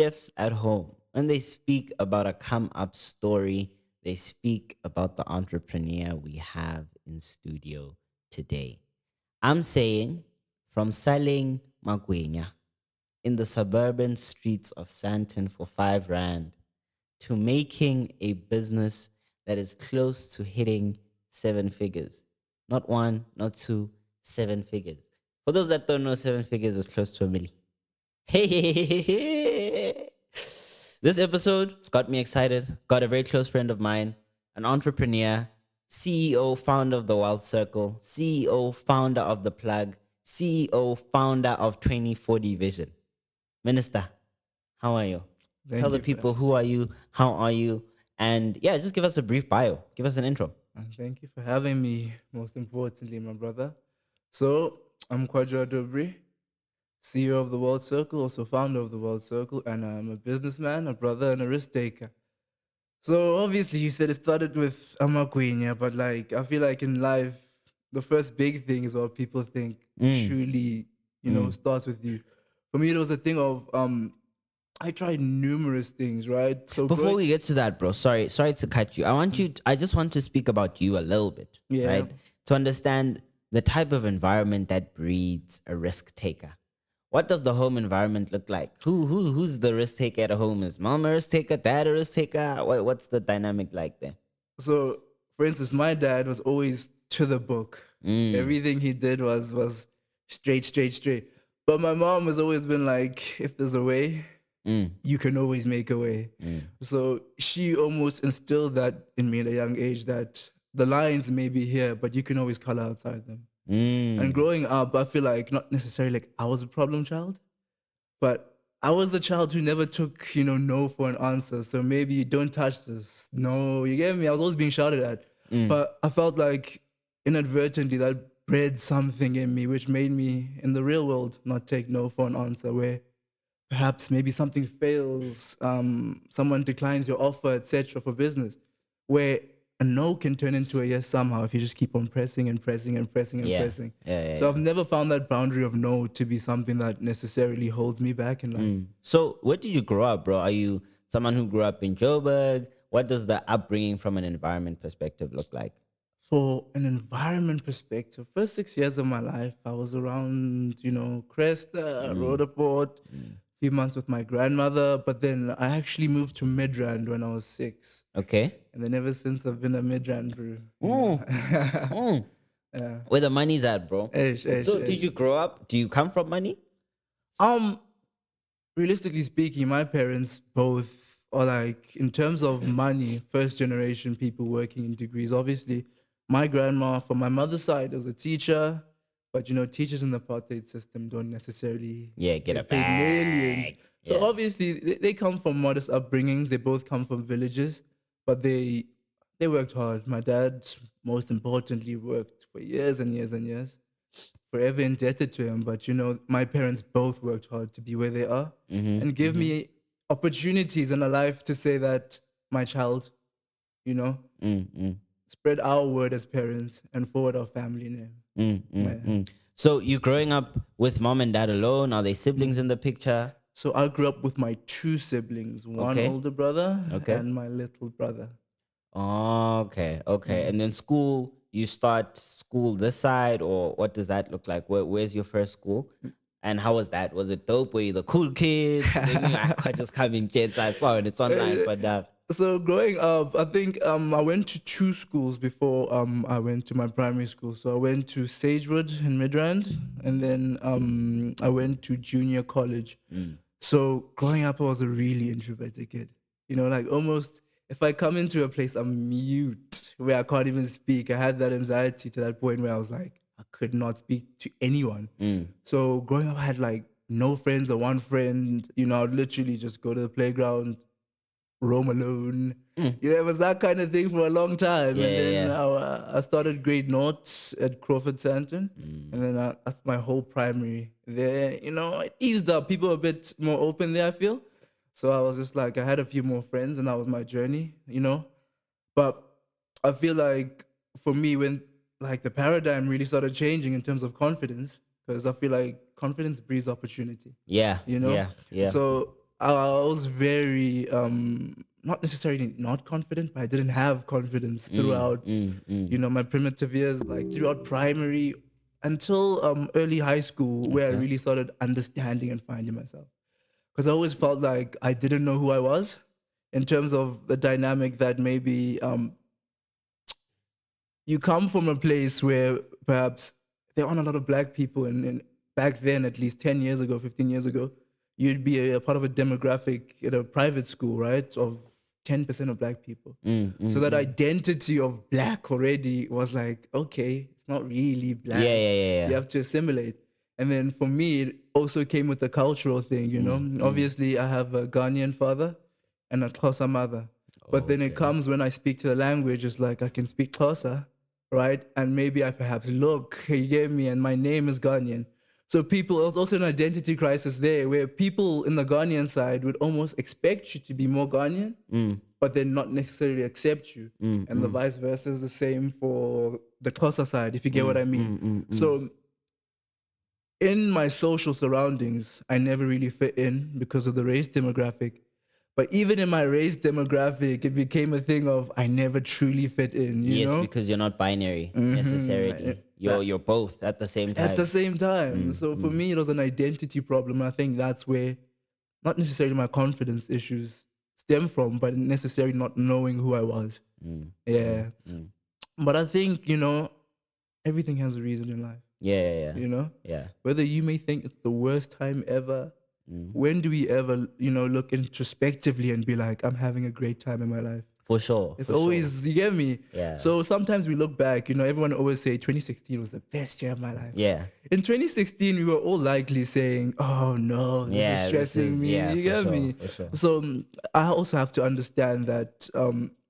chefs at home, when they speak about a come up story, they speak about the entrepreneur we have in studio today. I'm saying from selling magwenya in the suburban streets of Santon for 5 rand to making a business that is close to hitting 7 figures. Not one, not two, 7 figures. For those that don't know, 7 figures is close to a milli. Hey, this episode has got me excited. Got a very close friend of mine, an entrepreneur, CEO, founder of the Wealth Circle, CEO, founder of The Plug, CEO, founder of 2040 Vision. Minister, how are you? Tell Thank the you for people who are you, how are you, and yeah, just give us a brief bio. Give us an intro. thank you for having me. Most importantly, my brother. So I'm Kwadjo Addo-Obiri, CEO of the World Circle, also founder of the World Circle, and I'm a businessman, a brother, and a risk taker. So obviously, you said it started with Amakwenya, but like I feel like in life, the first big thing is what people think Mm. truly, starts with you. For me, it was a thing of I tried numerous things, right? So Before growing, we get to that, bro, sorry to cut you. I just want to speak about you a little bit, yeah. right? To understand the type of environment that breeds a risk taker. What does the home environment look like? Who's the risk taker at home? Is mom a risk taker, dad a risk taker? What's the dynamic like there? So, for instance, my dad was always to the book. Mm, Everything he did was straight, straight, straight. But my mom has always been like, if there's a way, mm, you can always make a way. mm, So she almost instilled that in me at a young age that the lines may be here, but you can always color outside them. And mm. growing up, I feel like not necessarily like I was a problem child, but I was the child who never took, no for an answer. So maybe don't touch this. No, you get me? I was always being shouted at. Mm. But I felt like inadvertently that bred something in me, which made me in the real world not take no for an answer, where perhaps maybe something fails, someone declines your offer, etc. for business, where a no can turn into a yes somehow if you just keep on pressing and pressing and pressing and Yeah, pressing. yeah, yeah, So yeah. I've never found that boundary of no to be something that necessarily holds me back in life. So, where did you grow up, bro? Are you someone who grew up in Joburg? What does the upbringing from an environment perspective look like? For an environment perspective, first 6 years of my life, I was around, Cresta, Rhodoport, few months with my grandmother, but then I actually moved to Midrand when I was 6. Okay. And then ever since I've been a Midrand brew, Mm, mm. yeah. Where the money's at, bro. Ish, ish, So, did ish. you grow up? Do you come from money? Um, Realistically speaking, my parents both are like, in terms of money, first generation people working in degrees. Obviously, my grandma from my mother's side was a teacher, but teachers in the apartheid system don't necessarily Yeah, get a get paid millions. bag. So Yeah. obviously, they come from modest upbringings. They both come from villages, but they worked hard. My dad, most importantly, worked for years and years and years, forever indebted to him. But my parents both worked hard to be where they are and Mm-hmm. give Mm-hmm. me opportunities in a life to say that my child, you know, Mm-hmm. spread our word as parents and forward our family name. Mm-hmm. Man. So, you growing up with mom and dad alone? Are they siblings in the picture? So I grew up with my two siblings, one Okay. older brother Okay. and my little brother. Okay, okay. And then school, you start school this side, or what does that look like? Where's your first school? And how was that? Was it dope? Were you the cool kids? I quite just coming chance I saw it. It's online, but So growing up, I think I went to two schools before I went to my primary school. So I went to Sagewood in Midrand, and then I went to junior college. So growing up, I was a really introverted kid. Like almost if I come into a place, I'm mute where I can't even speak. I had that anxiety to that point where I was like, I could not speak to anyone. So growing up, I had like no friends or one friend. I'd literally just go to the playground, roam alone. It was that kind of thing for a long time. yeah, And yeah, then yeah. I started grade naught at Crawford Santon. And then that's my whole primary there. It eased up. People were a bit more open there, I feel. So I was just like, I had a few more friends and that was my journey. But I feel like for me, when like the paradigm really started changing in terms of confidence, because I feel like confidence breeds opportunity Yeah, you know yeah, yeah. so I was very not necessarily not confident, but I didn't have confidence throughout, my primitive years, like throughout primary until early high school, where I Okay. really started understanding and finding myself. Because I always felt like I didn't know who I was in terms of the dynamic that maybe you come from a place where perhaps there aren't a lot of black people, and back then, at least 10 years ago, 15 years ago, you'd be a part of a demographic at a private school, right, of 10% of black people. So that identity of black already was like, okay, it's not really Yeah, black. yeah, yeah, You yeah. have to assimilate. And then for me, it also came with the cultural thing, Obviously, I have a Ghanaian father and a Xhosa mother. But then it Okay. comes when I speak to the language, it's like I can speak Xhosa, right? And maybe I perhaps look, you get me, and my name is Ghanaian. So people, there's also an identity crisis there where people in the Ghanaian side would almost expect you to be more Ghanaian, but then not necessarily accept you. And the vice versa is the same for the Xhosa side, if you get what I mean. So in my social surroundings, I never really fit in because of the race demographic. But even in my race demographic, it became a thing of I never truly fit in, Yes, because you're not binary necessarily. You're both at the same At the time. same time. So for me, it was an identity problem. I think that's where not necessarily my confidence issues stem from, but necessarily not knowing who I was. Yeah. But I think, everything has a reason in life, Yeah, yeah, yeah. you know? Yeah. Whether you may think it's the worst time ever, when do we ever, look introspectively and be like, I'm having a great time in my life? For sure. It's For sure. always, you get me? Yeah. So sometimes we look back, everyone always say 2016 was the best year of my life. Yeah. In 2016, we were all likely saying, oh no, this is Yeah. This stressing is me. You for get sure. me? For sure. So I also have to understand that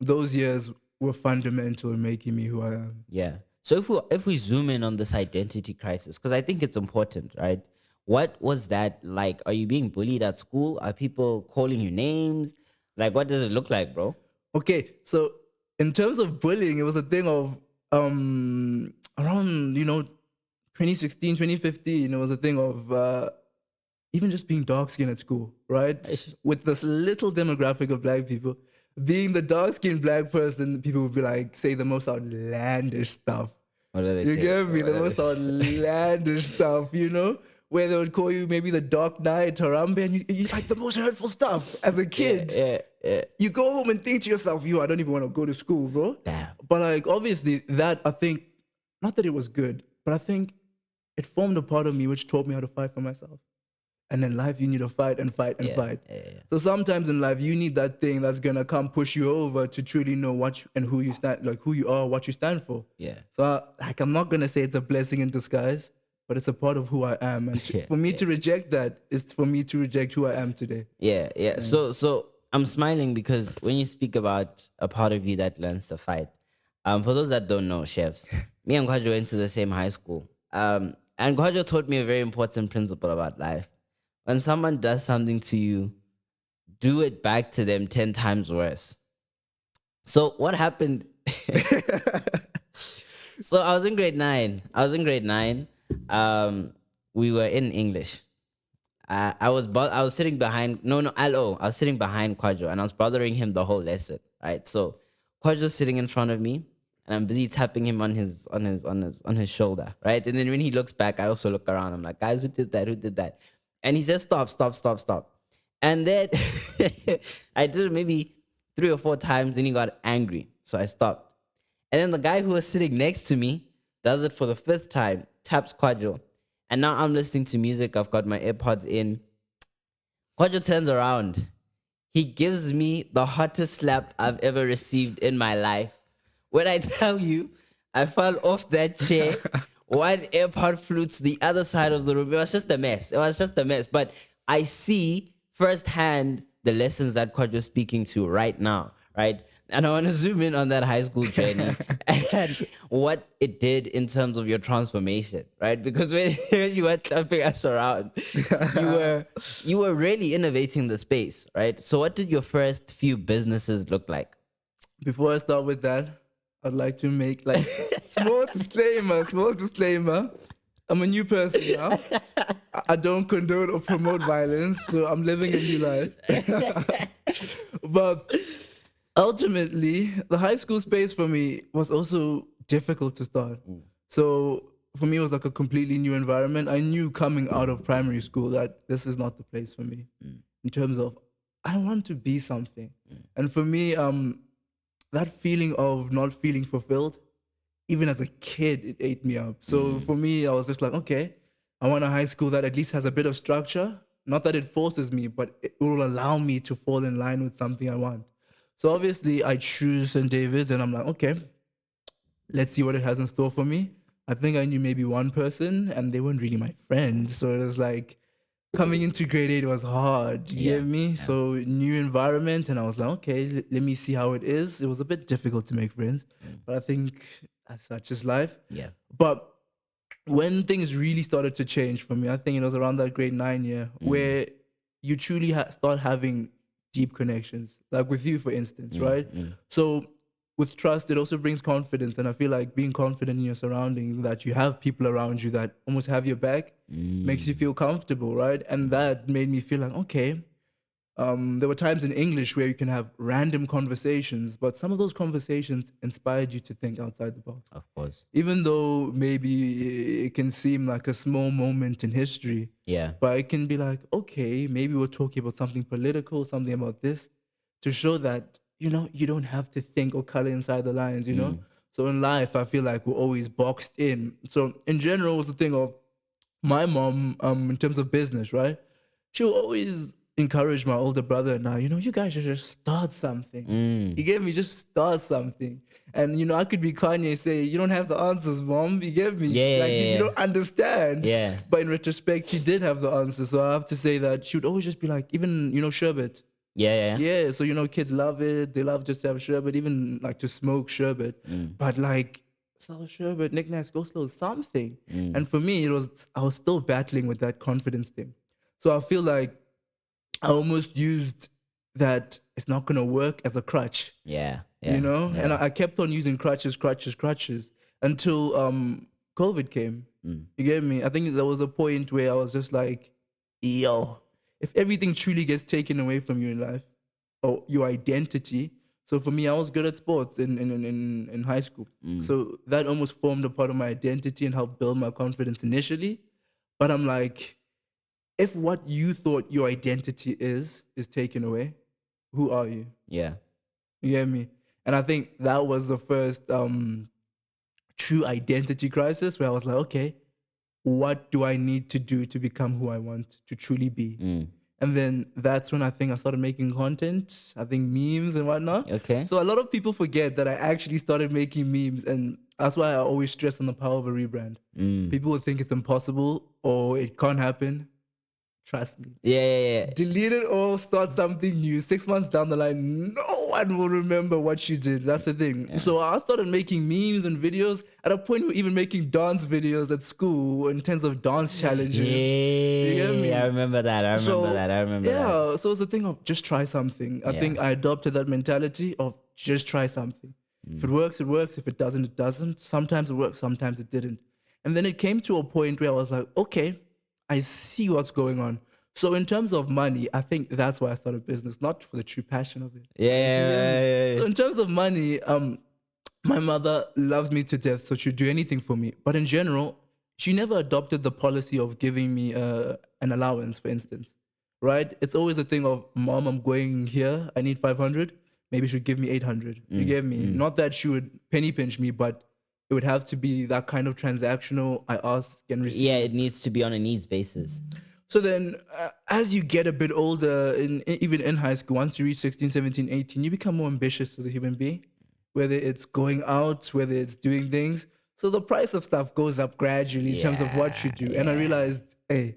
those years were fundamental in making me who I am. Yeah. So if we zoom in on this identity crisis, because I think it's important, right? What was that like? Are you being bullied at school? Are people calling you names? Like, what does it look like, bro? Okay, so in terms of bullying, it was a thing of around 2016, 2015. It was a thing of even just being dark skinned at school, right? Ish. With this little demographic of black people, being the dark skinned black person, people would be like, say the most outlandish stuff. What do they You say? get me? What The do most they- outlandish stuff, where they would call you maybe the Dark Knight, Harambe, and you like the most hurtful stuff as a yeah, kid. yeah, yeah. You go home and think to yourself, I don't even want to go to school, bro. Damn. But like, obviously, that I think, not that it was good, but I think it formed a part of me which taught me how to fight for myself. And in life, you need to fight and fight and Yeah, fight. yeah, yeah. So sometimes in life, you need that thing that's gonna come push you over to truly know and who you stand, like who you are, what you stand for. Yeah. So, I'm not gonna say it's a blessing in disguise, but it's a part of who I am. And Yeah, for me yeah. to reject that is for me to reject who I am today. Yeah, yeah. So I'm smiling because when you speak about a part of you that learns to fight, for those that don't know, chefs, me and Kwadjo went to the same high school. And Kwadjo taught me a very important principle about life. When someone does something to you, do it back to them 10 times worse. So what happened? So I was in grade nine. We were in English. I was sitting behind no LO. I was sitting behind Kwadjo and I was bothering him the whole lesson. Right. So Kwadjo's sitting in front of me and I'm busy tapping him on his shoulder. Right. And then when he looks back, I also look around. I'm like, guys, who did that? Who did that? And he says, stop, stop, stop, stop. And then I did it maybe 3 or 4 times and he got angry. So I stopped. And then the guy who was sitting next to me does it for the fifth time, taps Kwadjo. And now I'm listening to music. I've got my AirPods in. Kwadjo turns around. He gives me the hottest slap I've ever received in my life. When I tell you, I fell off that chair. One AirPod flew to the other side of the room. It was just a mess. But I see firsthand the lessons that Kwadjo's speaking to right now, right? And I want to zoom in on that high school journey and what it did in terms of your transformation, right? Because when you were clapping us around, you were really innovating the space, right? So what did your first few businesses look like? Before I start with that, I'd like to make like small disclaimer. I'm a new person now. I don't condone or promote violence, so I'm living a new life. But ultimately, the high school space for me was also difficult to start. So for me, it was like a completely new environment. I knew coming out of primary school that this is not the place for me in terms of I want to be something. And for me, that feeling of not feeling fulfilled, even as a kid, it ate me up. So for me, I was just like, okay, I want a high school that at least has a bit of structure. Not that it forces me, but it will allow me to fall in line with something I want. So obviously, I choose St. David's, and I'm like, okay, let's see what it has in store for me. I think I knew maybe one person, and they weren't really my friends. So it was like coming into grade 8 was hard. You Yeah, get me? yeah. So new environment, and I was like, okay, let me see how it is. It was a bit difficult to make friends, but I think as such is life. Yeah. But when things really started to change for me, I think it was around that grade 9 year where you truly start having deep connections, like with you, for instance, right? So with trust, it also brings confidence. And I feel like being confident in your surroundings, that you have people around you that almost have your back, makes you feel comfortable, right? And that made me feel like, okay, there were times in English where you can have random conversations, but some of those conversations inspired you to think outside the box. Of course. Even though maybe it can seem like a small moment in history, Yeah. but it can be like, okay, maybe we're talking about something political, something about this, to show that, you don't have to think or color inside the lines. So in life, I feel like we're always boxed in. So in general, it was the thing of my mom, in terms of business, right? She'll always encourage my older brother and I, you guys should just start something. You get me? Just start something. And I could be Kanye, say, you don't have the answers, mom. You get me? Yeah, Like you yeah. don't understand. Yeah. But in retrospect, she did have the answers. So I have to say that she would always just be like, even, sherbet. Yeah, yeah. Yeah, so kids love it. They love just to have sherbet, even like to smoke sherbet. But like sell sherbet, knickknacks, go slow, something. And for me, I was still battling with that confidence thing. So I feel like I almost used that it's not gonna work as a crutch, Yeah. Yeah. And I kept on using crutches until COVID came. You get me? I think there was a point where I was just like, yo, if everything truly gets taken away from you in life, or your identity. So for me, I was good at sports in high school. So that almost formed a part of my identity and helped build my confidence initially. But I'm like, if what you thought your identity is taken away, who are you? Yeah. You get me? And I think that was the first true identity crisis where I was like, okay, what do I need to do to become who I want to truly be? And then that's when I think I started making content, I think memes and whatnot. Okay. So a lot of people forget that I actually started making memes. And that's why I always stress on the power of a rebrand. People would think it's impossible or it can't happen. Trust me. Yeah, yeah, yeah. Delete it or start something new. 6 months down the line, no one will remember what you did. That's the thing. So I started making memes and videos. At a point, we were even making dance videos at school in terms of dance challenges. You get me? Yeah, I remember that. I remember that. I remember that. Yeah, so it's the thing of just try something. I think I adopted that mentality of just try something. If it works, it works. If it doesn't, it doesn't. Sometimes it works, sometimes it didn't. And then it came to a point where I was like, okay, I see what's going on. So in terms of money, I think that's why I started business, not for the true passion of it. Yeah, Like, you yeah, get me? yeah, yeah. So in terms of money, my mother loves me to death, so she'd do anything for me. But in general, she never adopted the policy of giving me an allowance, for instance. Right? It's always a thing of, mom, I'm going here. I need 500. Maybe she should give me 800. You get me? Not that she would penny pinch me, but it would have to be that kind of transactional. I ask and receive. Yeah, it needs to be on a needs basis. So then, as you get a bit older, even in high school, once you reach 16, 17, 18, you become more ambitious as a human being, whether it's going out, whether it's doing things. So the price of stuff goes up gradually in terms of what you do. And I realized, hey,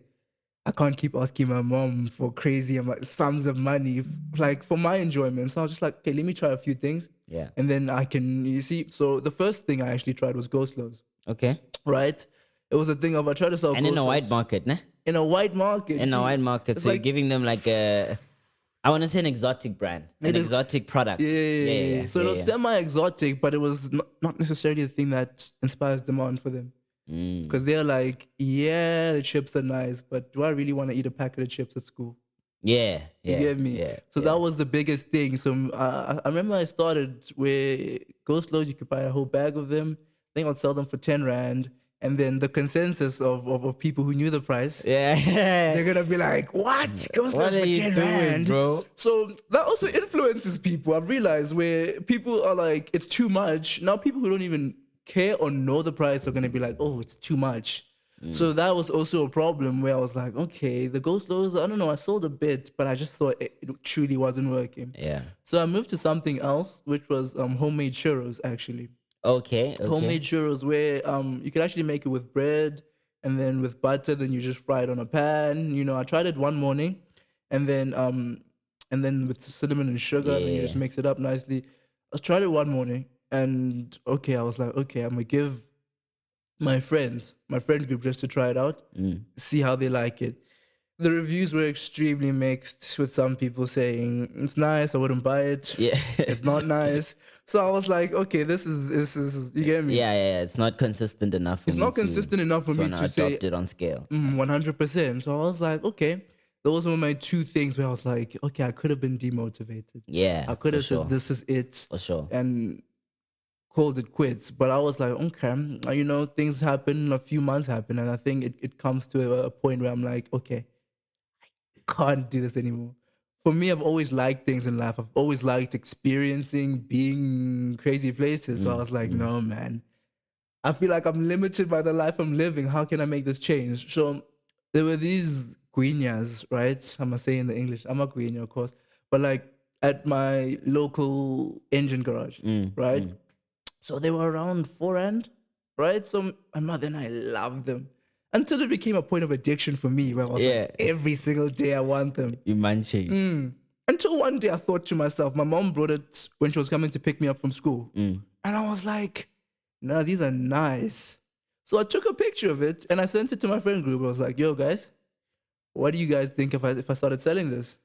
I can't keep asking my mom for crazy sums of money, like for my enjoyment. So I was just like, okay, let me try a few things. Yeah. And then I can, you see, so the first thing I actually tried was ghost lows, Okay. right? It was a thing of, I tried to sell And ghost in a white lows. market, ne? In a white market. In a see, white market. it's So you're like- giving them like I want to say an exotic brand, an It is- exotic product. Yeah. So it was semi-exotic, but it was not necessarily the thing that inspires demand for them. because they're like, yeah, the chips are nice, but do I really want to eat a packet of chips at school? Yeah, You yeah, get me? yeah, So yeah. that was the biggest thing. So I remember I started where Go Slows, you could buy a whole bag of them. I think I'd sell them for 10 Rand. And then the consensus of people who knew the price, Yeah. they're gonna be like, "What? Go What Slows are for you 10 doing, Rand?" bro? So that also influences people. I've realized where people are like, "It's too much." Now people who don't even care or know the price are gonna be like, "Oh, it's too much." So that was also a problem where I was like, okay, the Go Slows, I don't know, I sold a bit, but I just thought it truly wasn't working. Yeah. So I moved to something else, which was homemade churros, actually. Okay, Homemade okay. churros where you could actually make it with bread and then with butter, then you just fry it on a pan. You know, I tried it one morning and then with cinnamon and sugar, then you just Yeah. mix it up nicely. I tried it one morning and okay, I was like, okay, I'm gonna give my friend group just to try it out, see how they like it. The reviews were extremely mixed, with some people saying it's nice, I wouldn't buy it. Yeah. It's not nice. So I was like, okay, this is you get me. Yeah, yeah, it's not consistent enough for It's me not consistent enough for to me wanna to say adopt it on scale. 100%. So I was like, okay, those were my two things where I was like, okay, I could have been demotivated. I Yeah, could for have said sure. this is it, For sure. and called it quits. But I was like, okay, things happen, a few months happen, and I think it comes to a point where I'm like, okay, can't do this anymore. For me, I've always liked things in life. I've always liked experiencing, being crazy places. So I was like, no, man. I feel like I'm limited by the life I'm living. How can I make this change? So there were these guineas, right? I'm gonna say in the English. I'm a guinea, of course, but like at my local engine garage, right? So they were around 4 rand, right? So my mother and I loved them until it became a point of addiction for me, where I was like, Yeah. every single day I want them. You munching. Until one day I thought to myself, my mom brought it when she was coming to pick me up from school. And I was like, no, these are nice. So I took a picture of it and I sent it to my friend group. I was like, yo, guys, what do you guys think if I started selling this?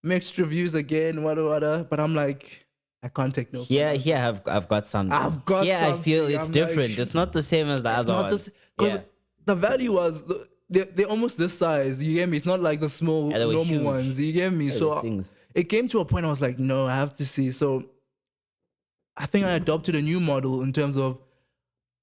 Mixed reviews again, wada. But I'm like, I can't take no for an Here answer. I've got something. I've got Here I feel something. it's I'm like, different. It's not the same as the it's other not one. this because Yeah. the value was they're almost this size. You get me? It's not like the small Yeah, they were normal huge. ones. You get me? Yeah, So those things. it came to a point I was like, no, I have to see. So I think I adopted a new model in terms of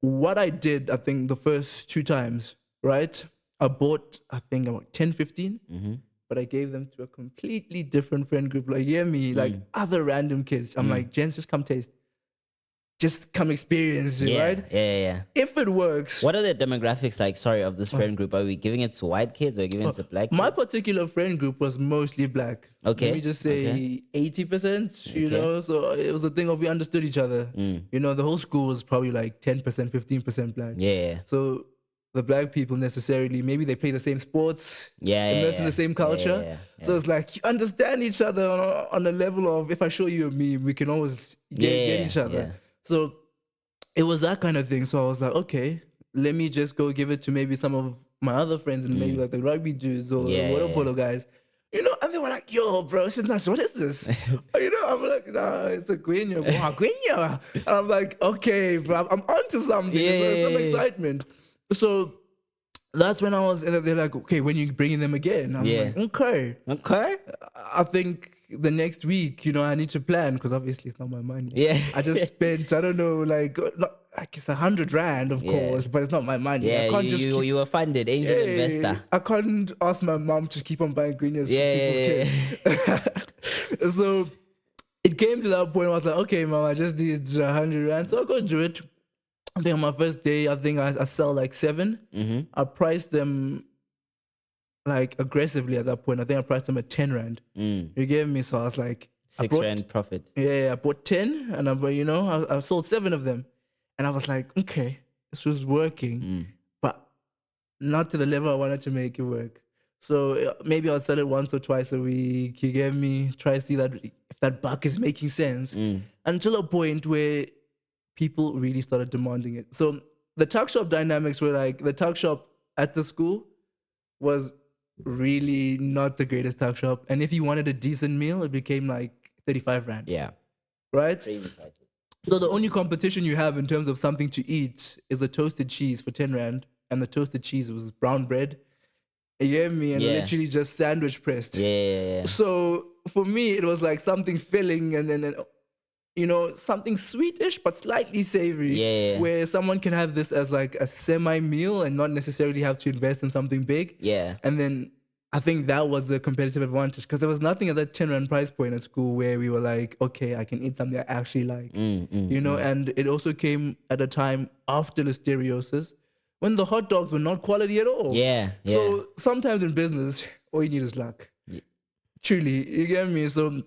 what I did. I think the first two times, right? I bought, I think about 10, 15, but I gave them to a completely different friend group. Like, you hear me? Like other random kids. I'm like, gents, just come taste. Just come experience it, Yeah, right? yeah, yeah, yeah. If it works, What are the demographics like? Sorry, of this friend group. Are we giving it to white kids or giving it to black my kids? particular friend group was mostly black. Let me Okay, just okay, say 80%, okay. So it was a thing of we understood each other. The whole school was probably like 10%, 15% black. Yeah, So the black people necessarily, maybe they play the same sports, yeah, yeah, immersed in the yeah, same yeah, culture. yeah, So yeah, it's like you understand each other on a level of if I show you a meme, we can always yeah, get yeah, each other. yeah. So it was that kind of thing. So I was like, okay, let me just go give it to maybe some of my other friends and maybe like the rugby dudes or the Yeah, water yeah, polo guys. And they were like, yo, bro, this is nuts. What is this? I'm like, nah, it's a guinea. Wow, guinea. And I'm like, okay, bro, I'm onto something. yeah, There's some yeah, yeah, excitement. So that's when I was, and they're like, okay, when you bringing them again? I'm yeah. like, okay. Okay. I think the next week, I need to plan because obviously it's not my money. Yeah, I just spent, I don't know, like it's 100 rand, of yeah, course, but it's not my money. I yeah. can't You just you keep. you were funded, angel Yeah, investor. I can't ask my mom to keep on buying greenies for Yeah, people's yeah, kids. So it came to that point. I was like, okay, mom, I just need 100 rand, so I go do it. I think on my first day, I think I sell like 7. I priced them like aggressively at that point. I think I priced them at 10 rand. You gave me, so I was like, I Six brought, rand profit. yeah, I bought 10, and I sold 7 of them, and I was like, okay, this was working, but not to the level I wanted to make it work. So maybe I'll sell it once or twice a week. You get me? Try to see that if that buck is making sense, until a point where people really started demanding it. So the tuck shop dynamics were like the tuck shop at the school was really not the greatest tuck shop. And if you wanted a decent meal, it became like 35 rand, Yeah, right? crazy prices. So the only competition you have in terms of something to eat is a toasted cheese for 10 rand, and the toasted cheese was brown bread. You get me? And Yeah. literally just sandwich pressed. Yeah. Yeah. So for me, it was like something filling, and then something sweetish but slightly savory, Yeah. where someone can have this as like a semi meal and not necessarily have to invest in something big. Yeah. And then I think that was the competitive advantage, because there was nothing at that 10 rand price point at school where we were like, okay, I can eat something I actually like. And it also came at a time after listeriosis when the hot dogs were not quality at all. Yeah. Yeah. So sometimes in business, all you need is luck. Yeah. Truly, you get me? So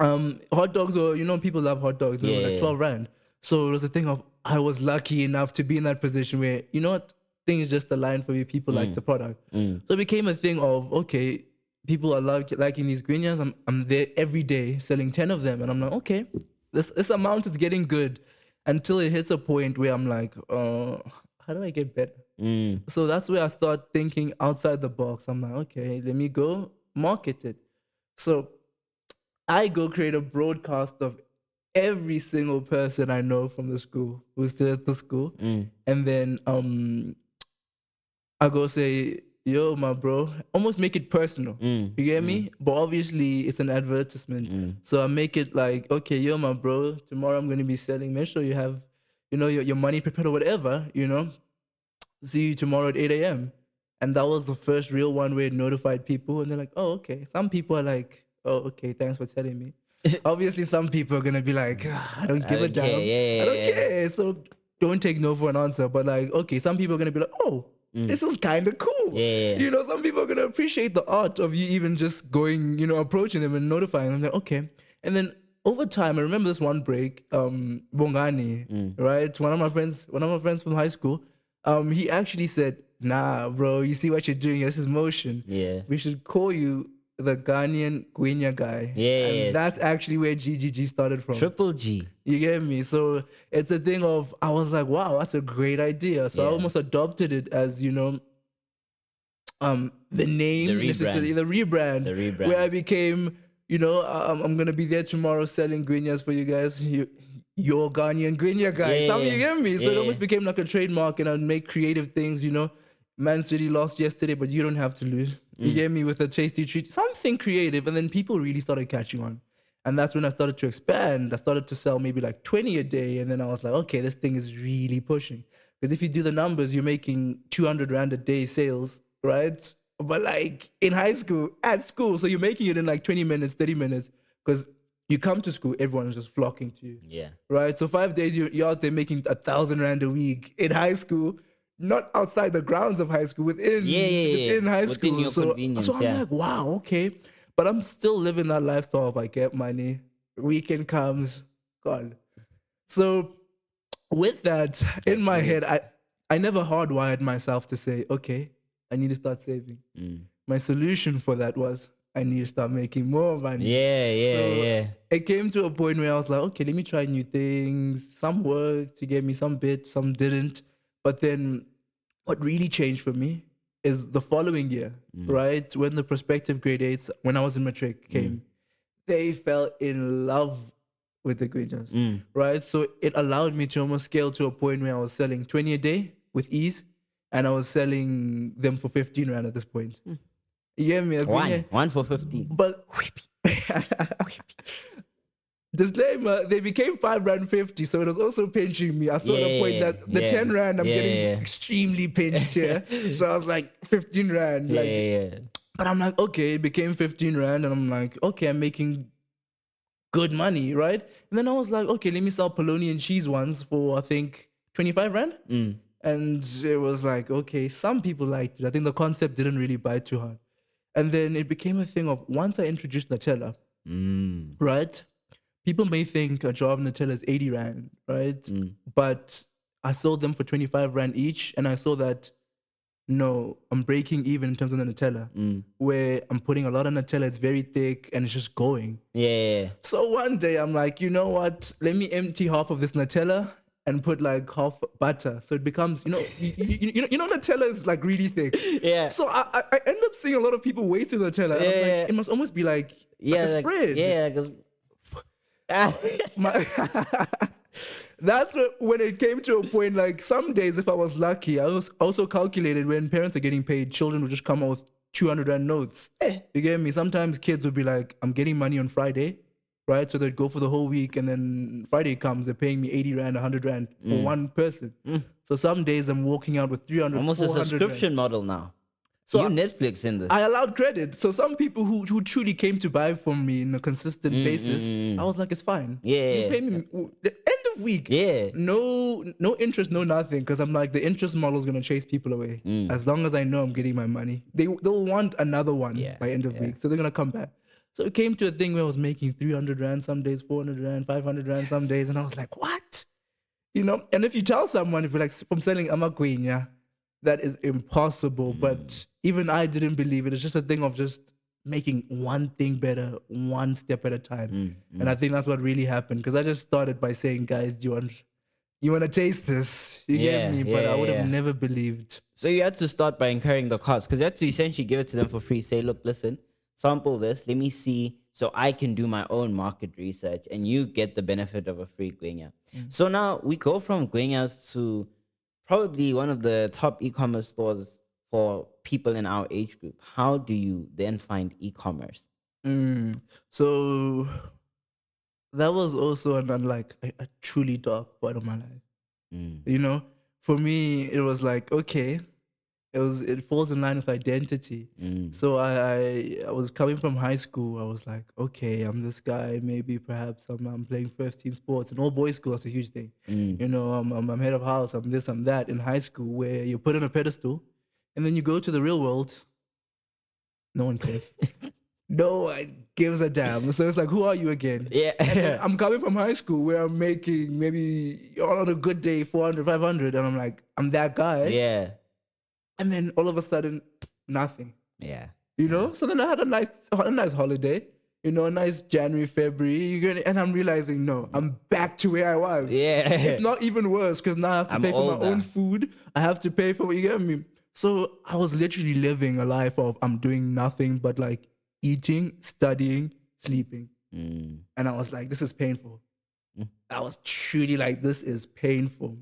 hot dogs were, people love hot dogs. They were like Yeah. 12 rand. So it was a thing of, I was lucky enough to be in that position where, you know what, things just aligned for me. People like the product. So it became a thing of, okay, people are liking these guineas. I'm there every day selling 10 of them. And I'm like, okay, this amount is getting good, until it hits a point where I'm like, how do I get better? So that's where I start thinking outside the box. I'm like, okay, let me go market it. So I go create a broadcast of every single person I know from the school who's still at the school. And then I go say, yo, my bro, almost make it personal. You get me? But obviously it's an advertisement. So I make it like, okay, yo, my bro, tomorrow I'm gonna be selling. Make sure you have, your money prepared or whatever. See you tomorrow at 8 a.m. And that was the first real one where it notified people. And they're like, oh, okay. Some people are like, oh, okay, thanks for telling me. Obviously, some people are going to be like, I don't give a don't care. damn. Yeah, I don't yeah. care. So don't take no for an answer. But like, okay, some people are going to be like, oh, this is kind of cool. Yeah. Some people are going to appreciate the art of you even just going, approaching them and notifying them. Like, okay. And then over time, I remember this one break, Bongani, right? One of my friends from high school, he actually said, nah, bro, you see what you're doing? This is motion. Yeah. We should call you the Ghanaian Gwinya guy. Yeah. And that's actually where GGG started from. Triple G. You get me? So it's a thing of, I was like, wow, that's a great idea. So I Yeah. almost adopted it as, the name, The necessarily, rebrand. the rebrand. The rebrand. Where I became, I'm going to be there tomorrow selling Gwinyas for you guys. Your Ghanaian Gwinya guy. Yeah, Something, you yeah. get me? So it Yeah, almost yeah. became like a trademark, and I'd make creative things, Man City lost yesterday, but you don't have to lose. You get me? With a tasty treat. Something creative. And then people really started catching on. And that's when I started to expand. I started to sell maybe like 20 a day. And then I was like, okay, this thing is really pushing. Because if you do the numbers, you're making 200 Rand a day sales, right? But like in high school, at school, so you're making it in like 20 minutes, 30 minutes. Because you come to school, everyone's just flocking to you. Yeah. Right? So 5 days, you're out there making 1,000 Rand a week in high school, not outside the grounds of high school, within high Within school. your convenience, So I'm like, wow, okay. But I'm still living that lifestyle of I get money, weekend comes, gone. So with that in my head, I never hardwired myself to say, okay, I need to start saving. My solution for that was I need to start making more money. Yeah. It came to a point where I was like, okay, let me try new things. Some worked to get me some bits, some didn't. But then what really changed for me is the following year, right? When the prospective grade 8s, when I was in matric, came, they fell in love with the Guineas, right? So it allowed me to almost scale to a point where I was selling 20 a day with ease, and I was selling them for 15 Rand at this point. You get me? One for 15. But disclaimer, they became 5 Rand 50, so it was also pinching me. I saw the point that the 10 Rand I'm getting extremely pinched here. So I was like 15 Rand. But I'm like, okay, it became 15 Rand, and I'm like, okay, I'm making good money, right? And then I was like, okay, let me sell Polonian cheese ones for I think 25 Rand. And it was like, okay, some people liked it. I think the concept didn't really bite too hard. And then it became a thing of once I introduced Nutella, right? People may think a jar of Nutella is 80 Rand, right? But I sold them for 25 Rand each. And I saw that, no, I'm breaking even in terms of the Nutella, where I'm putting a lot of Nutella, it's very thick and it's just going. So one day I'm like, you know what? Let me empty half of this Nutella and put like half butter. So it becomes, Nutella is like really thick. So I end up seeing a lot of people wasting Nutella. And I'm like, it must almost be like a spread. Because That's when it came to a point, like some days, if I was lucky, I was also calculated when parents are getting paid, children would just come out with 200 Rand notes. You get me? Sometimes kids would be like, I'm getting money on Friday, right? So they'd go for the whole week, and then Friday comes, they're paying me 80 Rand, 100 Rand for one person. So some days I'm walking out with 300, Almost a 400 subscription Rand. model now. So You Netflix in this. I allowed credit. So some people who truly came to buy from me on a consistent basis, I was like, it's fine. Yeah. You pay me the end of week. Yeah. No interest, no nothing. Because I'm like, the interest model is gonna chase people away. As long as I know I'm getting my money, they'll want another one by end of week. So they're gonna come back. So it came to a thing where I was making 300 Rand some days, 400 Rand, 500 Rand some days, and I was like, what? You know? And if you tell someone, if you're like, from selling amakwenya, that is impossible. But even I didn't believe it. It's just a thing of just making one thing better, one step at a time. And I think that's what really happened. Because I just started by saying, guys, do you want to taste this? You get me? But I would have never believed. So you had to start by incurring the cost, because you had to essentially give it to them for free. Say, look, listen, sample this. Let me see, so I can do my own market research, and you get the benefit of a free guenya. So now we go from guenyas to probably one of the top e-commerce stores for people in our age group. How do you then find e-commerce? So that was also a truly dark part of my life. You know, for me, it was like, okay, it falls in line with identity. So I was coming from high school. I was like, okay, I'm this guy. Maybe perhaps I'm playing first team sports. And all boys school, that's a huge thing. You know, I'm head of house. I'm this, I'm that in high school, where you're put on a pedestal, and then you go to the real world. No one cares. No one gives a damn. So it's like, who are you again? Yeah. I'm coming from high school where I'm making maybe on a good day 400, 500, and I'm like, I'm that guy. Yeah. And then all of a sudden, nothing. Yeah. You know? So then I had a nice holiday, you know, a nice January, February, and I'm realizing, no, I'm back to where I was. Yeah. If not even worse, because now I have to pay for my own food. I have to pay for, you get me? So I was literally living a life of I'm doing nothing but like eating, studying, sleeping. And I was like, this is painful. I was truly like, this is painful.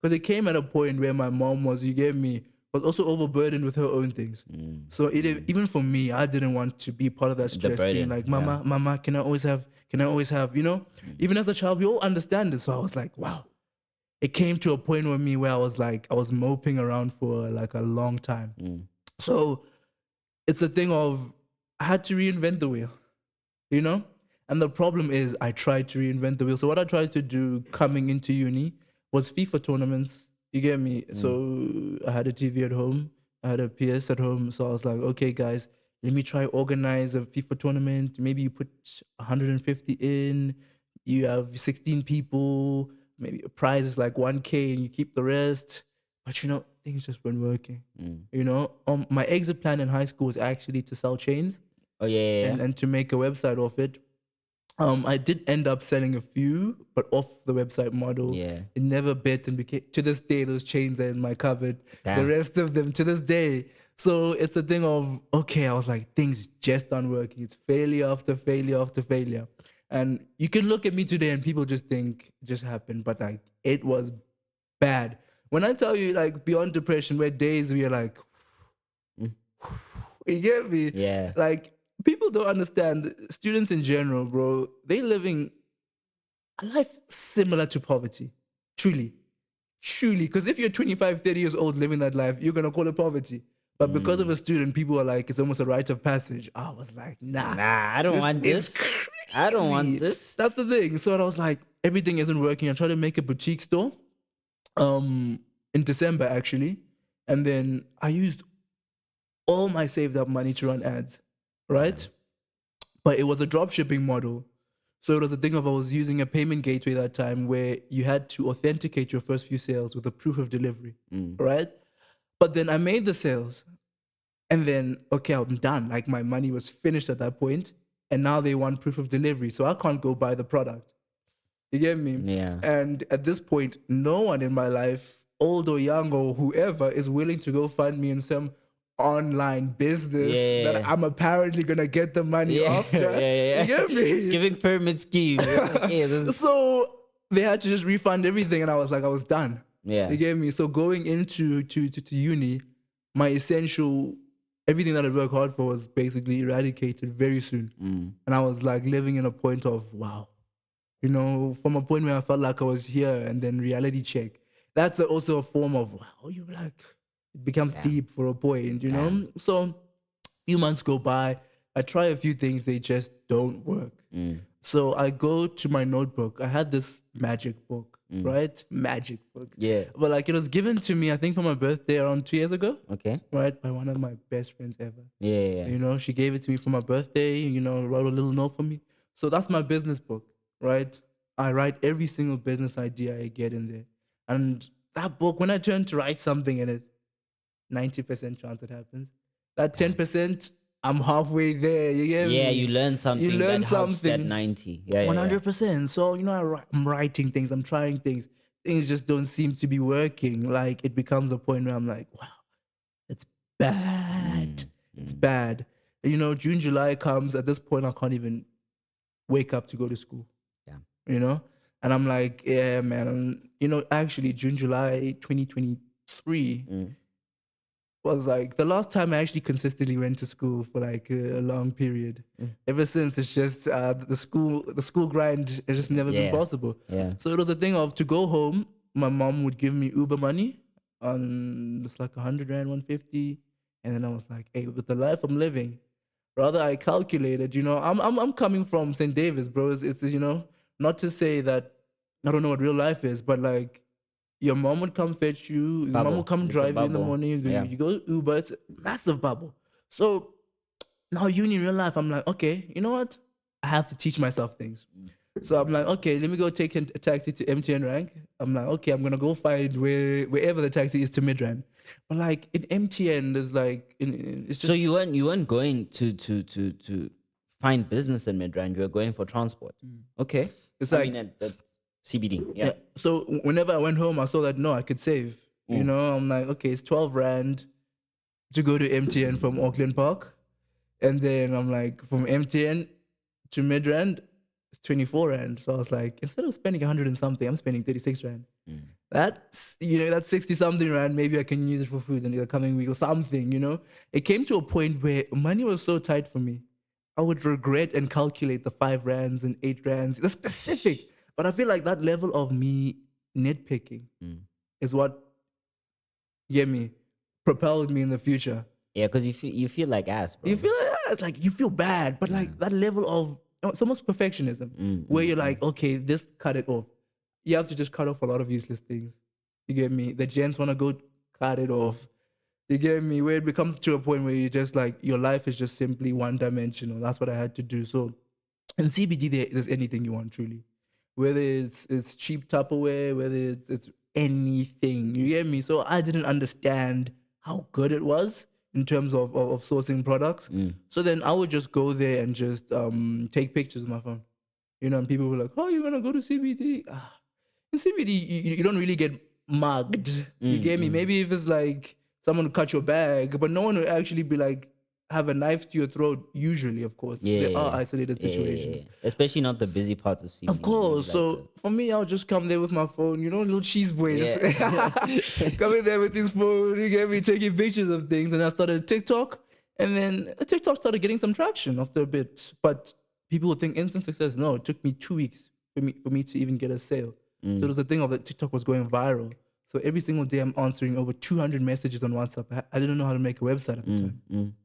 Because it came at a point where my mom was, you get me, was also overburdened with her own things. So even for me, I didn't want to be part of that stress, being like, mama, can I always have, you know? Even as a child, we all understand this. So I was like, wow. It came to a point with me where I was like, I was moping around for like a long time. So it's a thing of, I had to reinvent the wheel, you know? And the problem is I tried to reinvent the wheel. So what I tried to do coming into uni was FIFA tournaments. You get me? So I had a TV at home. I had a PS at home. So I was like, okay, guys, let me try organize a FIFA tournament. Maybe you put 150 in. You have 16 people. Maybe a prize is like 1K and you keep the rest. But you know, things just weren't working. You know, my exit plan in high school was actually to sell chains. Oh yeah. And to make a website of it. I did end up selling a few, but off the website model. Yeah. It never bit and became, to this day, those chains are in my cupboard. Damn. The rest of them to this day. So it's a thing of, okay, I was like, things just aren't working. It's failure after failure after failure. And you can look at me today and people just think it just happened, but like it was bad. When I tell you like beyond depression, where days we are like, you get me? Yeah. Like, people don't understand, students in general, bro, they living a life similar to poverty. Truly. Because if you're 25, 30 years old living that life, you're going to call it poverty. But because of a student, people are like, it's almost a rite of passage. I was like, nah. I don't want this. I don't want this. That's the thing. So I was like, everything isn't working. I tried to make a boutique store in December, actually. And then I used all my saved up money to run ads. Right? But it was a drop shipping model. So it was a thing of I was using a payment gateway that time where you had to authenticate your first few sales with a proof of delivery. Right? But then I made the sales and then, okay, I'm done. Like my money was finished at that point, and now they want proof of delivery. So I can't go buy the product. You get me? Yeah. And at this point, no one in my life, old or young or whoever, is willing to go fund me in some online business that I'm apparently gonna get the money after. You get me? It's giving pyramid scheme. So they had to just refund everything, and I was like, I was done. Yeah. They gave me, so going into to uni, my essential everything that I worked hard for was basically eradicated very soon, and I was like living in a point of wow, you know, from a point where I felt like I was here, and then reality check. That's also a form of wow. You like it becomes Damn. deep for a point, you know. Damn. So few months go by. I try a few things, they just don't work. So I go to my notebook. I had this magic book, right? Magic book. Yeah. But like it was given to me, I think for my birthday around 2 years ago, Okay. right? By one of my best friends ever. Yeah. Yeah. You know, she gave it to me for my birthday, you know, wrote a little note for me. So that's my business book, right? I write every single business idea I get in there. And that book, when I turn to write something in it, 90% chance it happens. That 10%, I'm halfway there. You get Yeah, me? you learn something You learn that helps that something. 90. Yeah, yeah, yeah. 100%. So, you know, I'm writing things, I'm trying things. Things just don't seem to be working. Like, it becomes a point where I'm like, wow, it's bad. It's bad. You know, June, July comes. At this point, I can't even wake up to go to school, Yeah. you know? And I'm like, yeah, man. You know, actually, June, July 2023 was like the last time I actually consistently went to school for like a long period. Ever since, it's just the school grind has just never been Yeah. possible. Yeah. So it was a thing of to go home. My mom would give me Uber money, on it's like 100 rand, 150, and then I was like, hey, with the life I'm living, rather I calculated. You know, I'm coming from St. David's, bro. It's you know, not to say that I don't know what real life is, but like your mom would come fetch you. Your mom would Bubble. come It's a drive you in the bubble. morning. Yeah. You go Uber. It's a massive bubble. So now uni real life, I'm like, okay, you know what? I have to teach myself things. So I'm like, okay, let me go take a taxi to MTN rank. I'm like, okay, I'm gonna go find wherever the taxi is to Midrand. But like in MTN, there's like it's just So you weren't going to find business in Midrand. You were going for transport. Okay. it's I like mean at CBD. Yeah. yeah. So whenever I went home, I saw that no, I could save. You know, I'm like, okay, it's 12 rand to go to MTN from Auckland Park. And then I'm like, from MTN to Midrand, it's 24 rand. So I was like, instead of spending 100 and something, I'm spending 36 rand. That's, you know, that's 60 something rand. Maybe I can use it for food in the coming week or something, you know? It came to a point where money was so tight for me. I would regret and calculate the 5 rands and 8 rands. That's specific. But I feel like that level of me nitpicking is what, you get me, propelled me in the future. Yeah, because you feel like ass, bro. You feel like, it's like you feel bad, but like that level of it's almost perfectionism, where you're like, okay, this cut it off. You have to just cut off a lot of useless things. You get me? The gents want to go cut it off. You get me? Where it becomes to a point where you just like your life is just simply one dimensional. That's what I had to do. So in CBD, there's anything you want truly, whether it's cheap Tupperware, whether it's anything. You get me? So I didn't understand how good it was in terms of sourcing products. So then I would just go there and just take pictures with my phone. You know, and people were like, "Oh, you're gonna go to CBD?" In CBD, you don't really get mugged. You get me? Maybe if it's like someone will cut your bag, but no one will actually be like have a knife to your throat. Usually, of course, Yeah, there yeah, are yeah. isolated Yeah, yeah, yeah, situations. yeah. Especially not the busy parts of CBD. Of course. Maybe like So for me, I'll just come there with my phone, you know, little cheese boy, just yeah. coming there with his phone, you get me, taking pictures of things. And I started TikTok, and then TikTok started getting some traction after a bit. But people would think instant success. No, it took me 2 weeks for me to even get a sale. So it was a thing of that TikTok was going viral. So every single day I'm answering over 200 messages on WhatsApp. I didn't know how to make a website at the time.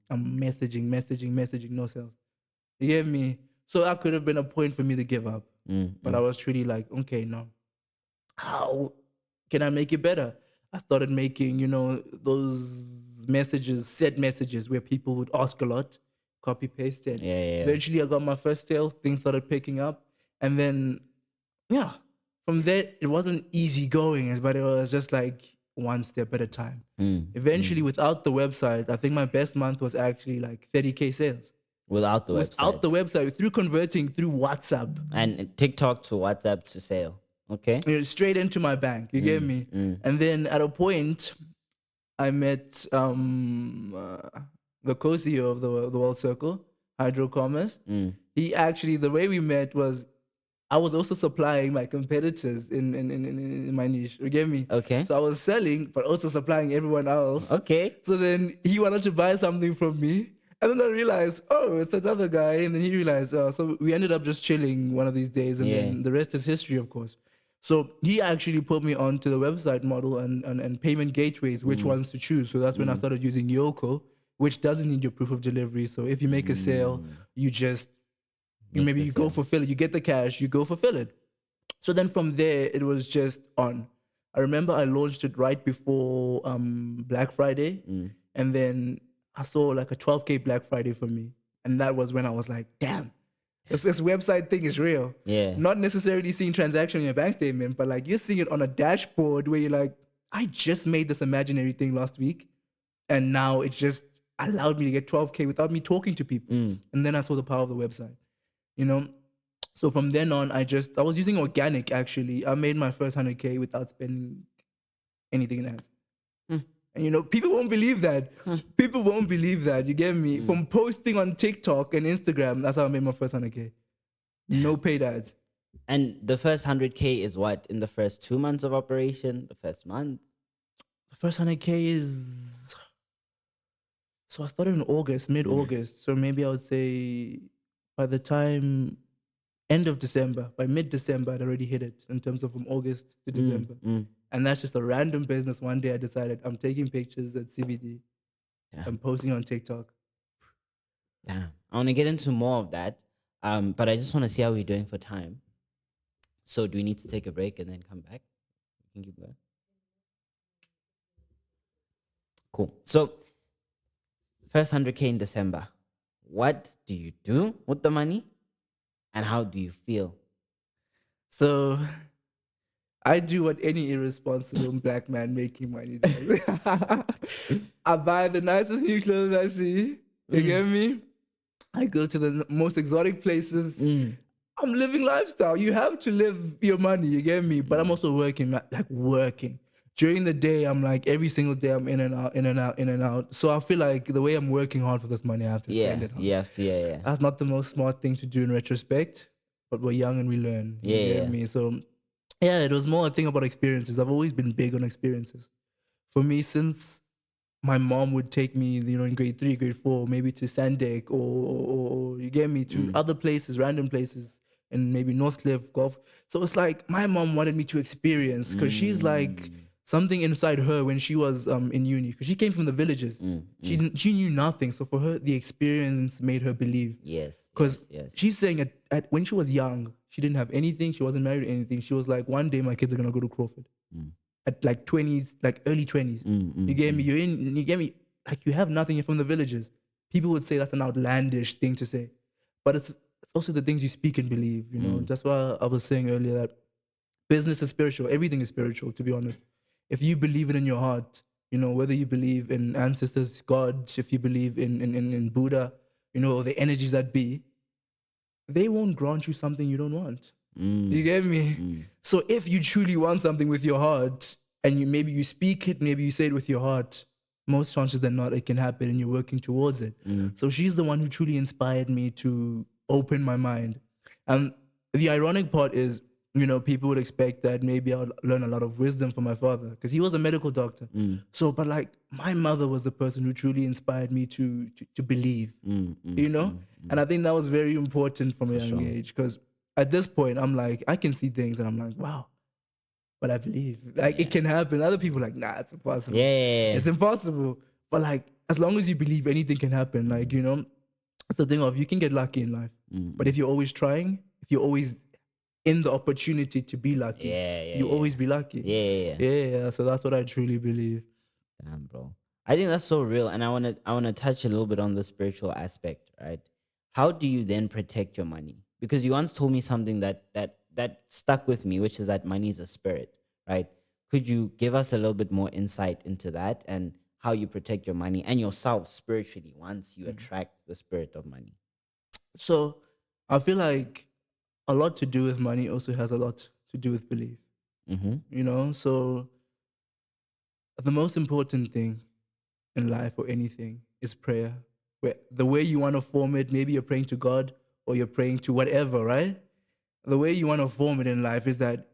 I'm messaging, no sales. You get me? So that could have been a point for me to give up. But I was truly like, okay, no. How can I make it better? I started making, you know, those messages, set messages where people would ask a lot, copy paste it. Yeah, yeah, yeah. Eventually I got my first sale, things started picking up. And then, yeah, from there, it wasn't easy going, but it was just like one step at a time. Eventually, without the website, I think my best month was actually like 30K sales Without the without website. the website, through converting through WhatsApp, And TikTok to WhatsApp to sale. Okay. you know, straight into my bank. You get me? And then at a point, I met the co-CEO of the World Circle, Hydro Commerce. He actually, the way we met was I was also supplying my competitors in my niche. You get me? Okay. So I was selling, but also supplying everyone else. Okay. So then he wanted to buy something from me. And then I realized, oh, it's another guy. And then he realized, oh, so we ended up just chilling one of these days. And Yeah. then the rest is history, of course. So he actually put me onto the website model and payment gateways, which ones to choose. So that's when I started using Yoko, which doesn't need your proof of delivery. So if you make a sale, you just Make maybe the you go sale. fulfill it, you get the cash, you go fulfill it. So then from there, it was just on. I remember I launched it right before Black Friday, and then I saw like a 12K Black Friday for me, and that was when I was like, damn, this website thing is real. Yeah. Not necessarily seeing transaction in your bank statement, but like you're seeing it on a dashboard where you're like, I just made this imaginary thing last week, and now it just allowed me to get 12K without me talking to people. And then I saw the power of the website, you know. So from then on, I was using organic actually. I made my first 100K without spending anything in ads. And people won't believe that. People won't believe that. You get me? From posting on TikTok and Instagram, that's how I made my first 100K. No paid ads. And the first 100K is what? In the first 2 months of operation? The first month? The first 100K is, so I started in August, mid-August. So maybe I would say by the time end of December, by mid-December, I'd already hit it in terms of from August to December. And that's just a random business. One day I decided I'm taking pictures at CBD. I'm Damn. posting on TikTok. Damn. I want to get into more of that. But I just want to see how we're doing for time. So do we need to take a break and then come back? We can keep going. Cool. So first 100K in December. What do you do with the money? And how do you feel? So I do what any irresponsible black man making money does. I buy the nicest new clothes I see. You get me? I go to the most exotic places. I'm living lifestyle. You have to live your money. You get me? But I'm also working, like working. During the day, I'm like every single day I'm in and out, in and out, in and out. So I feel like the way I'm working hard for this money, I have to spend Yeah. it hard. Yes. Yeah. Yeah. That's not the most smart thing to do in retrospect, but we're young and we learn. You Yeah. get Yeah. me? So yeah, it was more a thing about experiences. I've always been big on experiences. For me, since my mom would take me, in grade 3, grade 4, maybe to Sandek or you get me to other places, random places, and maybe Northcliffe Golf. So it's like my mom wanted me to experience because she's like something inside her when she was in uni because she came from the villages. She knew nothing, so for her the experience made her believe. Yes. Because Yes. Yes. she's saying at when she was young, she didn't have anything. She wasn't married or anything. She was like, one day my kids are gonna go to Crawford at like 20s, like early 20s. You get me? You get me? Like you have nothing. You're from the villages. People would say that's an outlandish thing to say, but it's also the things you speak and believe. That's why I was saying earlier that business is spiritual. Everything is spiritual. To be honest, if you believe it in your heart, whether you believe in ancestors, God, if you believe in Buddha, or the energies that be, they won't grant you something you don't want. You get me? So if you truly want something with your heart and maybe you speak it, maybe you say it with your heart, most chances than not it can happen and you're working towards it. So she's the one who truly inspired me to open my mind. And the ironic part is, people would expect that maybe I'll learn a lot of wisdom from my father because he was a medical doctor. So, but like my mother was the person who truly inspired me to believe, and I think that was very important from a young age because at this point, I'm like, I can see things and I'm like, wow, but I believe. Like, it can happen. Other people are like, nah, it's impossible. Yeah. It's impossible. But like, as long as you believe anything can happen, like, it's the thing of you can get lucky in life. But if you're always trying, if you're always in the opportunity to be lucky, you always be lucky. Yeah. So that's what I truly believe. Damn, bro. I think that's so real, and I wanna touch a little bit on the spiritual aspect, right? How do you then protect your money? Because you once told me something that stuck with me, which is that money is a spirit, right? Could you give us a little bit more insight into that and how you protect your money and yourself spiritually once you attract the spirit of money? So I feel like a lot to do with money also has a lot to do with belief. So the most important thing in life or anything is prayer. Where the way you want to form it, maybe you're praying to God or you're praying to whatever, right? The way you want to form it in life is that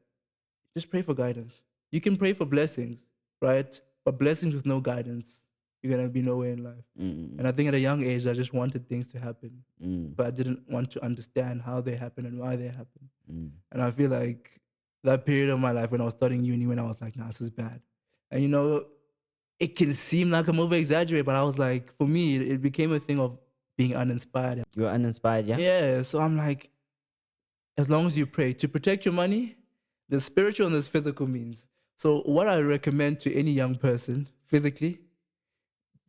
just pray for guidance. You can pray for blessings, right? But blessings with no guidance, you're gonna be nowhere in life. And I think at a young age, I just wanted things to happen, but I didn't want to understand how they happen and why they happen. And I feel like that period of my life when I was studying uni, when I was like, nah, this is bad. And it can seem like I'm over exaggerating, but I was like, for me, it became a thing of being uninspired. You were uninspired, yeah? Yeah, so I'm like, as long as you pray to protect your money, there's spiritual and there's physical means. So what I recommend to any young person physically,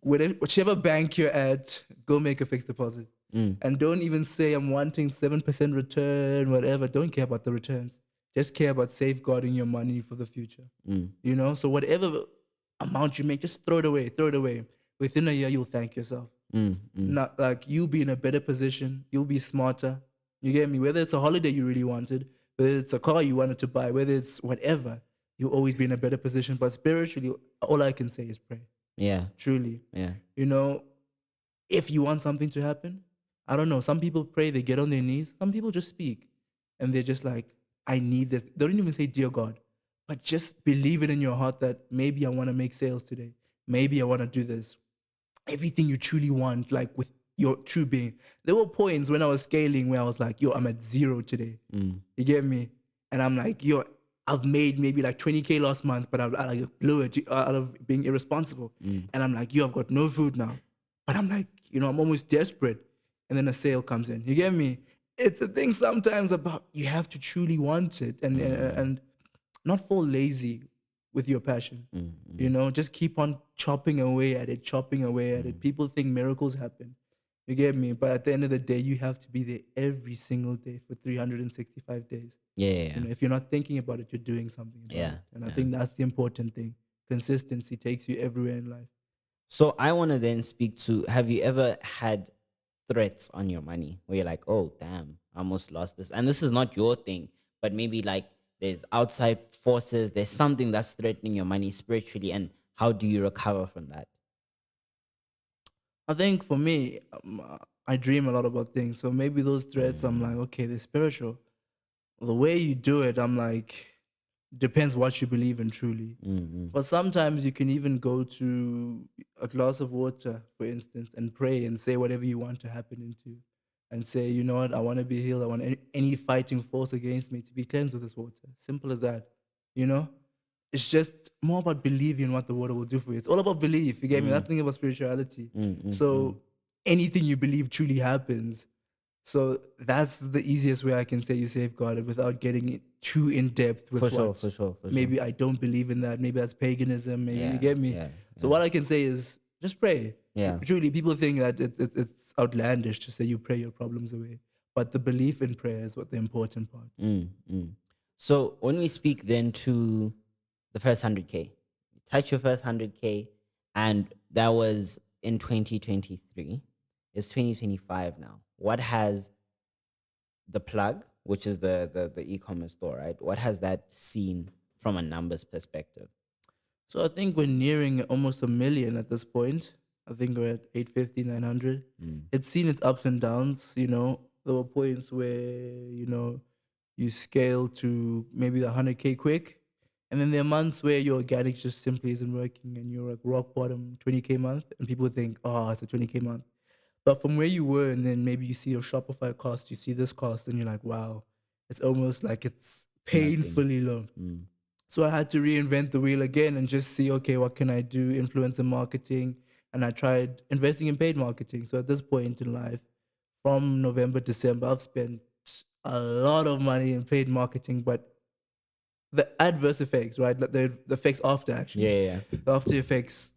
whichever bank you're at, go make a fixed deposit. And don't even say I'm wanting 7% return, whatever. Don't care about the returns. Just care about safeguarding your money for the future. So whatever amount you make, just throw it away, throw it away. Within a year, you'll thank yourself. Not like you'll be in a better position, you'll be smarter. You get me? Whether it's a holiday you really wanted, whether it's a car you wanted to buy, whether it's whatever, you'll always be in a better position. But spiritually, all I can say is pray. Yeah. Truly. Yeah. If you want something to happen, I don't know. Some people pray, they get on their knees. Some people just speak and they're just like, I need this. They don't even say, Dear God, but just believe it in your heart that maybe I want to make sales today. Maybe I want to do this. Everything you truly want, like with your true being. There were points when I was scaling where I was like, yo, I'm at zero today. You get me? And I'm like, yo, I've made maybe like 20K last month, but I like blew it out of being irresponsible. And I'm like, yo, I've got no food now. But I'm like, I'm almost desperate. And then a sale comes in. You get me? It's a thing sometimes about you have to truly want it and not fall lazy with your passion. Just keep on chopping away at it, chopping away at it. People think miracles happen. You get me? But at the end of the day, you have to be there every single day for 365 days. Yeah. Yeah. If you're not thinking about it, you're doing something about Yeah, it. And I think that's the important thing. Consistency takes you everywhere in life. So I want to then speak to, have you ever had threats on your money where you're like, oh, damn, I almost lost this? And this is not your thing, but maybe like there's outside forces, there's something that's threatening your money spiritually. And how do you recover from that? I think for me, I dream a lot about things. So maybe those threats, I'm like, okay, they're spiritual. The way you do it, I'm like, depends what you believe in truly. But sometimes you can even go to a glass of water, for instance, and pray and say whatever you want to happen into. And say, you know what, I want to be healed. I want any fighting force against me to be cleansed with this water. Simple as that. You know? It's just more about believing in what the water will do for you. It's all about belief. You get me? Nothing about spirituality. So anything you believe truly happens. So that's the easiest way I can say you safeguard it without getting it too in depth with For sure, what for sure, for maybe sure. I don't believe in that. Maybe that's paganism. Maybe you Yeah, get me. yeah, So yeah. what I can say is just pray. Yeah. Truly, people think that it's outlandish to say you pray your problems away, but the belief in prayer is what the important part. So when we speak then to the first 100K, you touch your first 100K, and that was in 2023. It's 2025 now. What has the plug, which is the e-commerce store, right? What has that seen from a numbers perspective? So I think we're nearing almost a million at this point. I think we're at 850, 900. It's seen its ups and downs. There were points where, you scale to maybe the 100K quick. And then there are months where your organic just simply isn't working and you're like rock bottom 20K month. And people think, oh, it's a 20K month. But from where you were, and then maybe you see your Shopify cost, you see this cost, and you're like, wow, it's almost like it's Nothing. painfully low. So I had to reinvent the wheel again and just see, okay, what can I do? Influencer marketing. And I tried investing in paid marketing. So at this point in life, from November, December, I've spent a lot of money in paid marketing, but the adverse effects, right? Like the effects after Yeah, actually. yeah, The after effects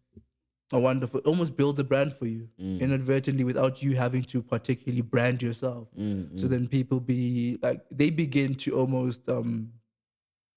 are wonderful. It almost builds a brand for you inadvertently without you having to particularly brand yourself. So then people they begin to almost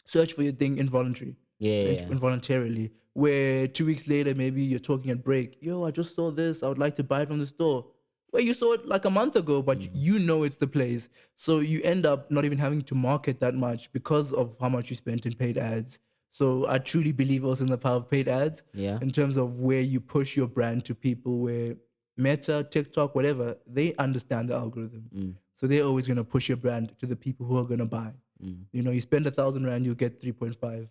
search for your thing yeah. involuntarily. Where 2 weeks later, maybe you're talking at break. Yo, I just saw this. I would like to buy it from the store. Well, you saw it like a month ago, but you know it's the place. So you end up not even having to market that much because of how much you spent in paid ads. So I truly believe also in the power of paid ads Yeah. in terms of where you push your brand to people where Meta, TikTok, whatever, they understand the algorithm. So they're always going to push your brand to the people who are going to buy. You spend 1,000 rand, you get 3.5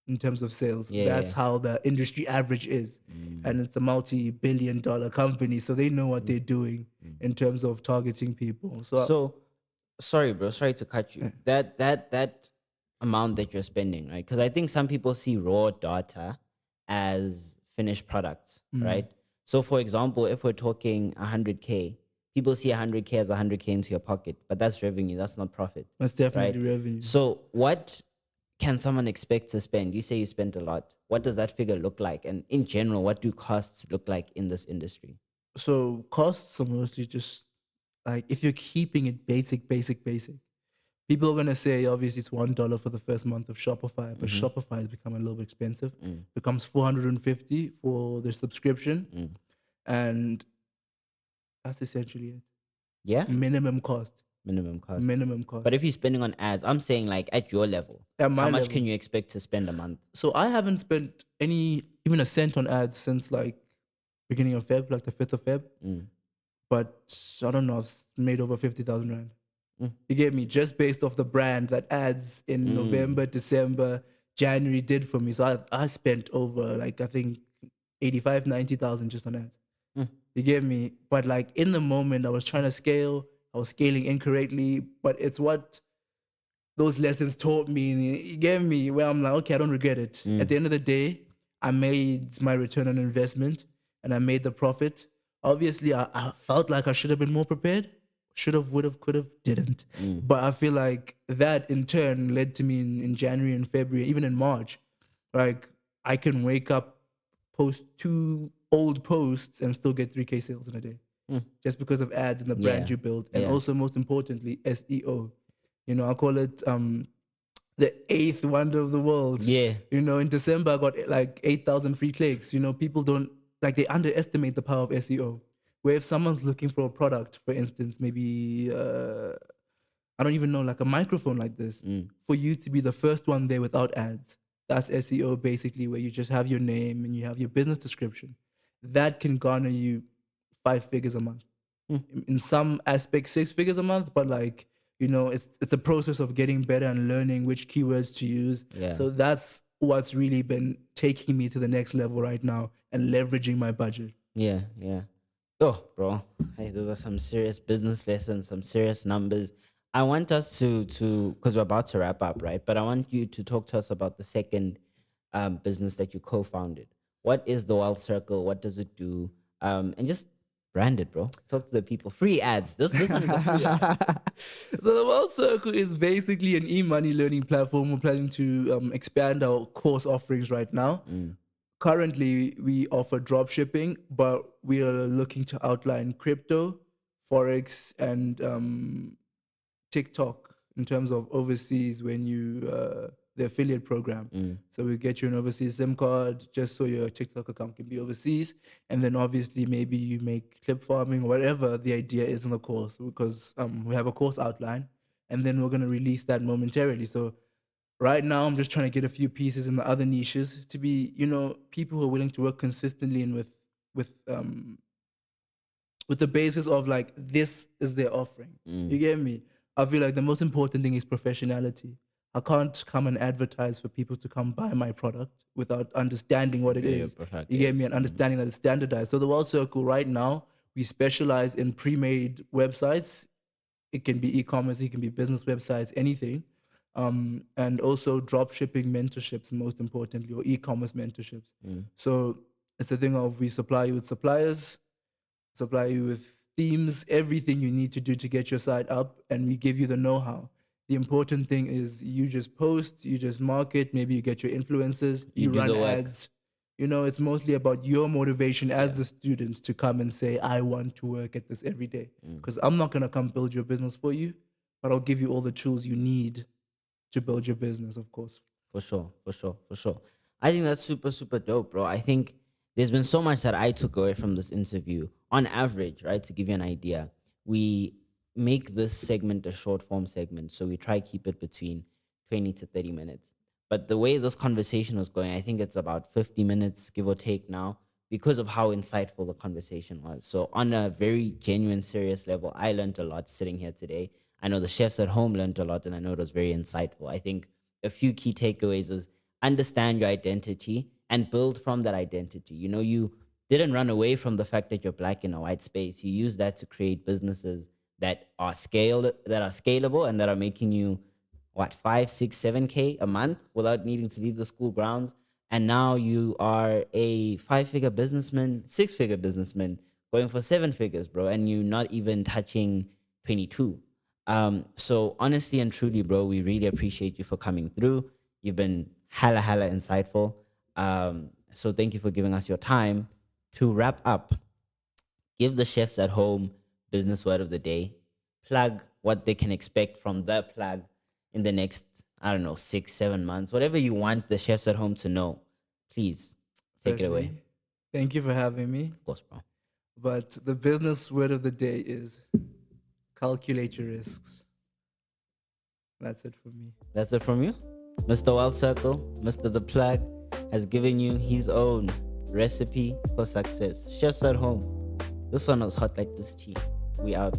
in terms of sales. That's Yeah. how the industry average is. And it's a multi-billion-dollar company, so they know what they're doing in terms of targeting people. So So, sorry, bro. Sorry to cut you. That amount that you're spending, right? Because I think some people see raw data as finished products, right? So, for example, if we're talking 100K, people see 100K as 100K into your pocket, but that's revenue. That's not profit, that's definitely right? revenue. So, what can someone expect to spend? You say you spent a lot. What does that figure look like? And in general, what do costs look like in this industry? So costs are mostly just like if you're keeping it basic, people are gonna say obviously it's $1 for the first month of Shopify, but Shopify has become a little bit expensive. Becomes 450 for the subscription, and that's essentially it. Yeah, Minimum cost. minimum cost. Minimum But cost. if you're spending on ads, I'm saying like at your level, At how my much can level. you expect to spend a month? So I haven't spent even a cent on ads since like beginning of Feb, like the 5th of Feb. But I don't know, I've made over 50,000 rand. You get me? Just based off the brand that ads in November, December, January did for me. So I spent over like I think 85, 90,000 just on ads. You get me? But like in the moment I was trying to scale, I was scaling incorrectly, but it's what those lessons taught me. And you get me? Where I'm like, okay, I don't regret it. At the end of the day, I made my return on investment and I made the profit. Obviously, I felt like I should have been more prepared. Should have, would have, could have, didn't. But I feel like that in turn led to me in January and February, even in March. Like I can wake up, post two old posts and still get 3K sales in a day just because of ads and the brand Yeah, you build. And yeah, also, most importantly, SEO. I call it the eighth wonder of the world. yeah, In December, I got like 8,000 free clicks. People don't like, they underestimate the power of SEO. Where if someone's looking for a product, for instance, maybe I don't even know, like a microphone like this, for you to be the first one there without ads, that's SEO basically, where you just have your name and you have your business description. That can garner you 5 figures a month. In some aspects, 6 figures a month, but like, it's a process of getting better and learning which keywords to use. yeah, So that's what's really been taking me to the next level right now and leveraging my budget. yeah, yeah. Oh, bro, hey, those are some serious business lessons, some serious numbers. I want us to because we're about to wrap up, right? But I want you to talk to us about the second business that you co-founded. What is the Wealth Circle? What does it do? And just brand it, bro. Talk to the people. Free ads. This one is a free ad. So the World Circle is basically an e-money learning platform. We're planning to expand our course offerings right now. Currently, we offer drop shipping, but we are looking to outline crypto, forex, and TikTok in terms of overseas when you the affiliate program. So we get you an overseas SIM card just so your TikTok account can be overseas, and then obviously maybe you make clip farming, whatever the idea is in the course, because we have a course outline, and then we're gonna release that momentarily. So right now I'm just trying to get a few pieces in the other niches to be people who are willing to work consistently and with the basis of like this is their offering. You get me? I feel like the most important thing is professionality. I can't come and advertise for people to come buy my product without understanding what it Yeah, your is. product You get is. me? And understanding that it's standardized. So the World Circle right now, we specialize in pre-made websites. It can be e-commerce, it can be business websites, anything. And also drop shipping mentorships, most importantly, or e-commerce mentorships. So it's the thing of we supply you with suppliers, supply you with themes, everything you need to do to get your site up, and we give you the know-how. The important thing is you just post, you just market, maybe you get your influencers, You you do run the work. ads. It's mostly about your motivation as the student to come and say, I want to work at this every day. Because I'm not going to come build your business for you, but I'll give you all the tools you need to build your business, of course. For sure, for sure, for sure. I think that's super, super dope, bro. I think there's been so much that I took away from this interview. On average, right, to give you an idea, we make this segment a short form segment. So we try keep it between 20 to 30 minutes. But the way this conversation was going, I think it's about 50 minutes, give or take now. because of how insightful the conversation was. So, on a very genuine, serious level, I learned a lot sitting here today. I know the chefs at home learned a lot, and I know it was very insightful. I think a few key takeaways is understand your identity and build from that identity. You know, you didn't run away from the fact that you're black in a white space. You use that to create businesses that are scalable and that are making you what 5, 6, 7K a month without needing to leave the school grounds. And now you are a 5-figure businessman, 6-figure businessman, going for 7 figures, bro, and you're not even touching 22. So honestly and truly, bro, we really appreciate you for coming through. You've been hella insightful. So thank you for giving us your time. To wrap up, give the chefs at home business word of the day. Plug what they can expect from the plug in the next, I don't know, 6, 7 months, whatever you want the chefs at home to know. Please take it away. Firstly, thank you for having me. Of course, bro. But the business word of the day is calculate your risks. That's it for me. That's it from you. Mr. Wild Circle, Mr. The Plug, has given you his own recipe for success. Chefs at home. This one was hot like this tea. We out.